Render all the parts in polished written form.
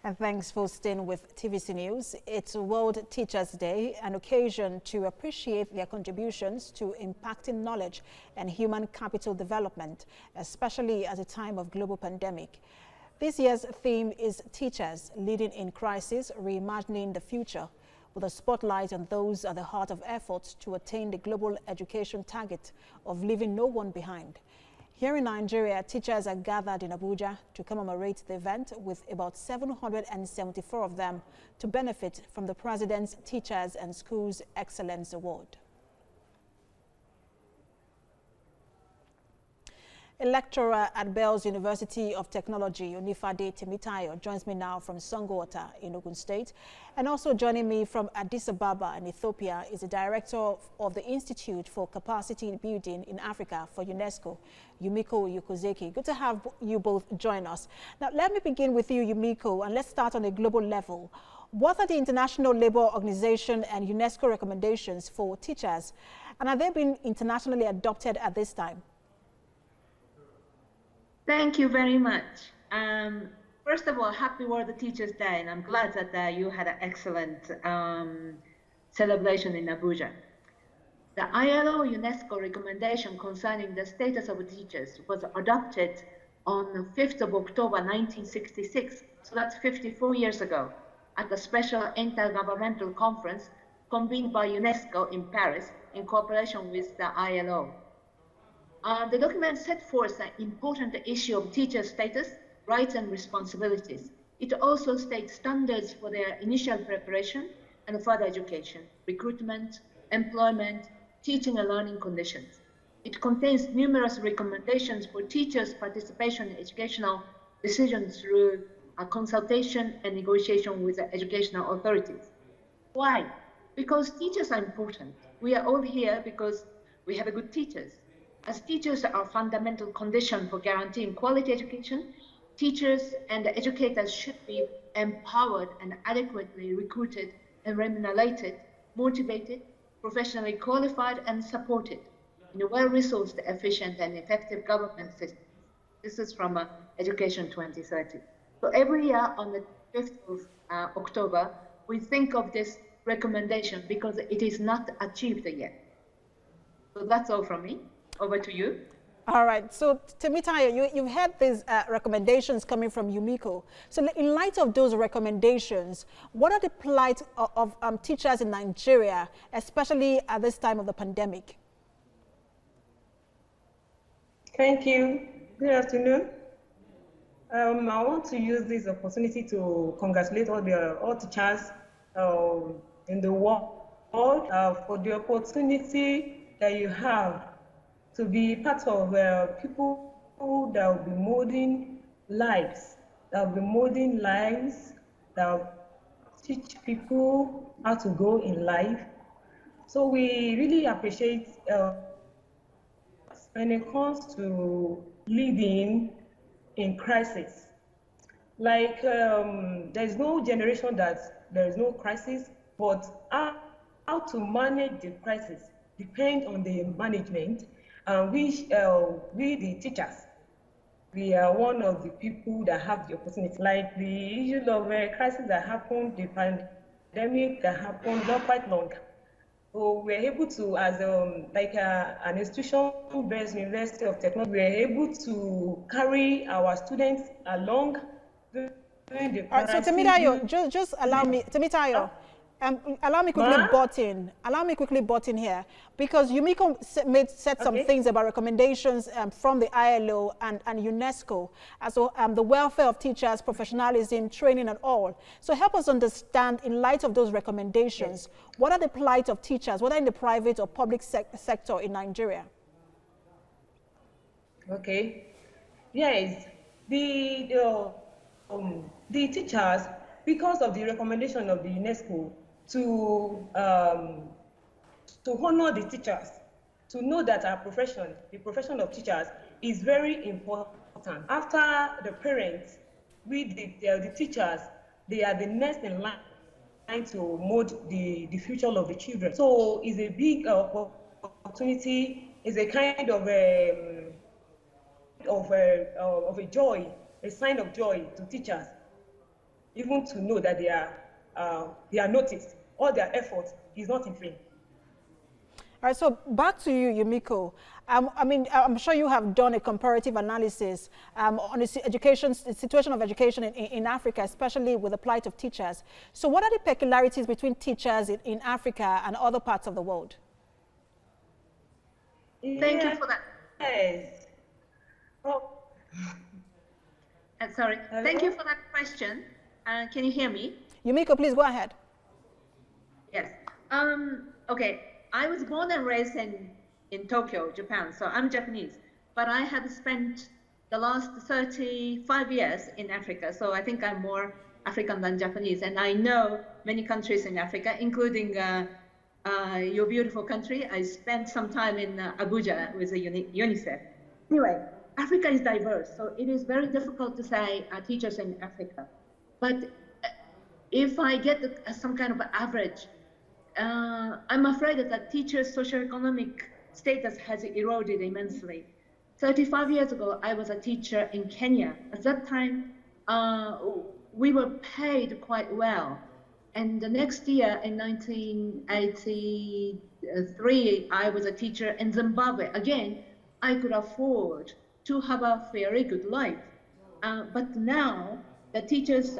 And thanks for staying with TVC News. It's World Teachers Day, an occasion to appreciate their contributions to impacting knowledge and human capital development, especially at a time of global pandemic. This year's theme is Teachers Leading in Crisis, Reimagining the Future, with a spotlight on those at the heart of efforts to attain the global education target of leaving no one behind. Here in Nigeria, teachers are gathered in Abuja to commemorate the event, with about 774 of them to benefit from the President's Teachers and Schools Excellence Award. A lecturer at Bells University of Technology, Onifade Temitayo, joins me now from Sango-Ota in Ogun State. And also joining me from Addis Ababa in Ethiopia is the director of the Institute for Capacity Building in Africa for UNESCO, Yumiko Yokozeki. Good to have you both join us. Now, let me begin with you, Yumiko, and let's start on a global level. What are the International Labour Organization and UNESCO recommendations for teachers, and are they being internationally adopted at this time? Thank you very much. First of all, happy World Teachers Day, and I'm glad that you had an excellent celebration in Abuja. The ILO UNESCO recommendation concerning the status of teachers was adopted on the 5th of October 1966, so that's 54 years ago, at the special intergovernmental conference convened by UNESCO in Paris in cooperation with the ILO. The document set forth the important issue of teacher status, rights and responsibilities. It also states standards for their initial preparation and further education, recruitment, employment, teaching and learning conditions. It contains numerous recommendations for teachers' participation in educational decisions through a consultation and negotiation with the educational authorities. Why? Because teachers are important. We are all here because we have good teachers. As teachers are a fundamental condition for guaranteeing quality education, teachers and educators should be empowered and adequately recruited and remunerated, motivated, professionally qualified and supported in a well-resourced, efficient and effective government system. This is from Education 2030. So every year on the 5th of October, we think of this recommendation because it is not achieved yet. So that's all from me. Over to you. All right. So, Temitayo, you've had these recommendations coming from Yumiko. So, in light of those recommendations, what are the plight of teachers in Nigeria, especially at this time of the pandemic? Thank you. Good afternoon. I want to use this opportunity to congratulate all teachers in the world for the opportunity that you have to be part of people that will be molding lives, that will teach people how to go in life. So we really appreciate when it comes to leading in crisis. Like there's no generation that there is no crisis, but how to manage the crisis depends on the management. We the teachers, we are one of the people that have the opportunity. Like the issue of crisis that happened, the pandemic that happened not quite long. So we're able to, as an institution-based University of Technology, we're able to carry our students along during the So Temitayo, just allow me, Temitayo. Allow me quickly butt in here, because Yumiko said some things about recommendations from the ILO and UNESCO, as well, the welfare of teachers, professionalism, training and all. So help us understand, in light of those recommendations, what are the plight of teachers, whether in the private or public sector in Nigeria? Okay. Yes. The teachers, because of the recommendation of the UNESCO, to honor the teachers, to know that our profession, the profession of teachers, is very important. After the parents, the teachers, they are the next in line to mold the future of the children. So it's a big opportunity, it's a kind of a joy, a sign of joy to teachers. even to know that they are noticed. All their effort is not in vain. All right, so back to you, Yumiko. I'm sure you have done a comparative analysis on the situation of education in Africa, especially with the plight of teachers. So what are the peculiarities between teachers in Africa and other parts of the world? Thank you for that. Yes. Oh. Sorry. Hello? Thank you for that question. Can you hear me? Yumiko, please go ahead. Yes. Okay. I was born and raised in Tokyo, Japan, so I'm Japanese. But I had spent the last 35 years in Africa, so I think I'm more African than Japanese. And I know many countries in Africa, including your beautiful country. I spent some time in Abuja with the UNICEF. Anyway, Africa is diverse, so it is very difficult to say teachers in Africa. But if I get some kind of average, I'm afraid that teachers' socioeconomic status has eroded immensely. 35 years ago, I was a teacher in Kenya. At that time, we were paid quite well. And the next year, in 1983, I was a teacher in Zimbabwe. Again, I could afford to have a very good life. But now, the teachers'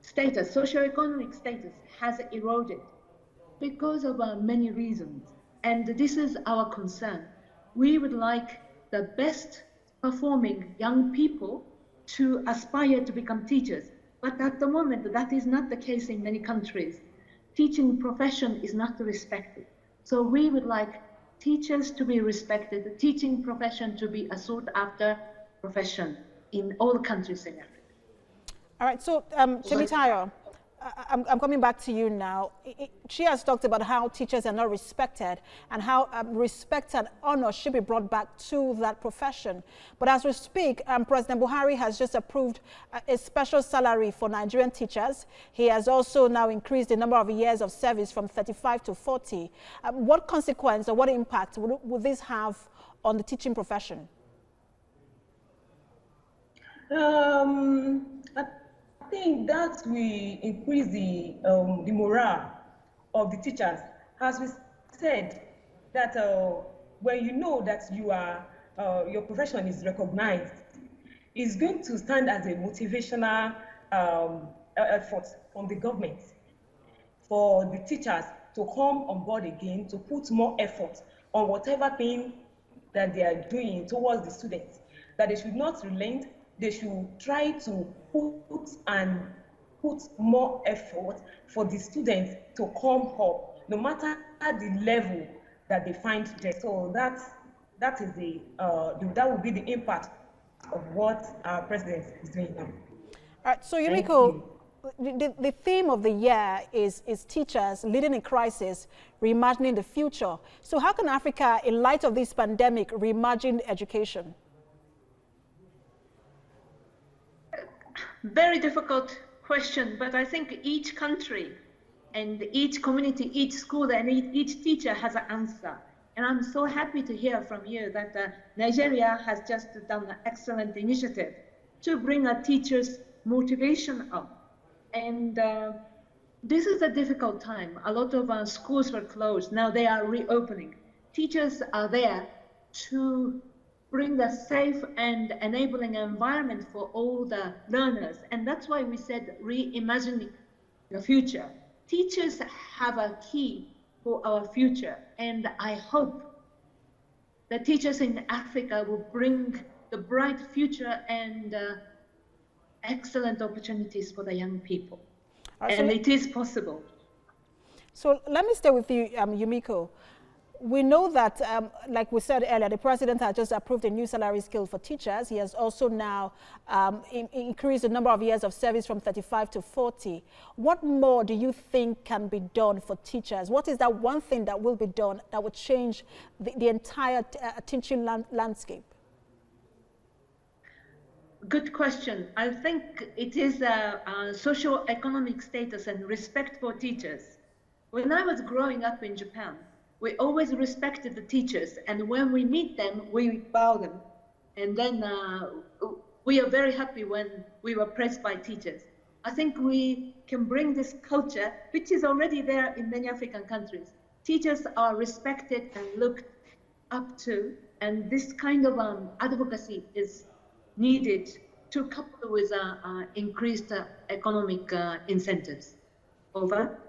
status, socioeconomic status, has eroded because of many reasons. And this is our concern. We would like the best performing young people to aspire to become teachers. But at the moment, that is not the case in many countries. Teaching profession is not respected. So we would like teachers to be respected, the teaching profession to be a sought after profession in all countries in Africa. All right, so Temitayo, I'm coming back to you now. She has talked about how teachers are not respected and how respect and honor should be brought back to that profession. But as we speak, President Buhari has just approved a special salary for Nigerian teachers. He has also now increased the number of years of service from 35 to 40. What consequence or what impact would this have on the teaching profession? I think that will increase the morale of the teachers. As we said, that when you know that you are your profession is recognized, it's going to stand as a motivational effort from the government for the teachers to come on board again, to put more effort on whatever thing that they are doing towards the students, that they should not relent. They should try to put more effort for the students to come up, no matter the level that they find there. So that is that will be the impact of what our president is doing now. All right. So Yumiko, the theme of the year is teachers leading in crisis, reimagining the future. So how can Africa, in light of this pandemic, reimagine education? Very difficult question, but I think each country and each community, each school, and each teacher has an answer. And I'm so happy to hear from you that Nigeria has just done an excellent initiative to bring a teacher's motivation up. And this is a difficult time. A lot of schools were closed. Now they are reopening. Teachers are there to bring a safe and enabling environment for all the learners. And that's why we said reimagining the future. Teachers have a key for our future. And I hope the teachers in Africa will bring the bright future and excellent opportunities for the young people. And it is possible. So let me stay with you, Yumiko. We know that, like we said earlier, the president has just approved a new salary scale for teachers. He has also now increased the number of years of service from 35 to 40. What more do you think can be done for teachers? What is that one thing that will be done that would change the entire teaching landscape? Good question. I think it is socio-economic status and respect for teachers. When I was growing up in Japan, we always respected the teachers, and when we meet them, we bow them. And then we are very happy when we were praised by teachers. I think we can bring this culture, which is already there in many African countries. Teachers are respected and looked up to, and this kind of advocacy is needed to couple with increased economic incentives. Over.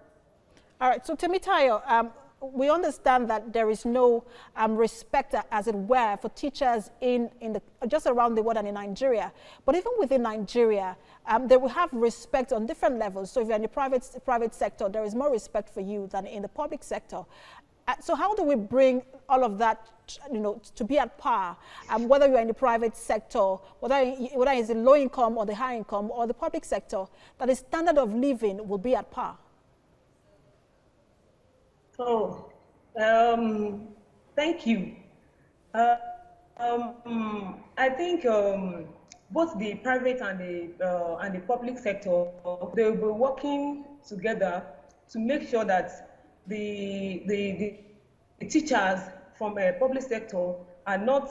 All right, so Temitayo, we understand that there is no respect, as it were, for teachers in just around the world and in Nigeria. But even within Nigeria, they will have respect on different levels. So if you're in the private sector, there is more respect for you than in the public sector. So how do we bring all of that, to be at par? Whether you're in the private sector, whether it's the low income or the high income or the public sector, that the standard of living will be at par. Oh, thank you. I think both the private and the public sector, they will be working together to make sure that the teachers from a public sector are not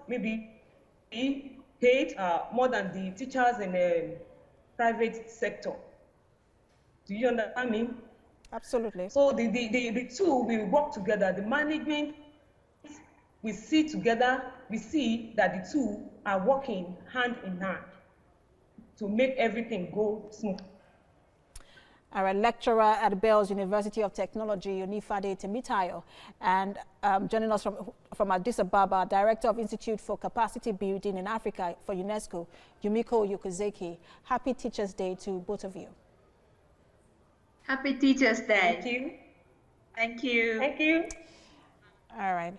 maybe paid more than the teachers in the private sector. Do you understand me? Absolutely. So the two will work together. The management we see together, we see that the two are working hand in hand to make everything go smooth. All right, lecturer at Bells University of Technology, Onifade Temitayo, and joining us from Addis Ababa, Director of Institute for Capacity Building in Africa for UNESCO, Yumiko Yokozeki. Happy Teachers' Day to both of you. Happy Teachers' Day. Thank you. Thank you. Thank you. All right.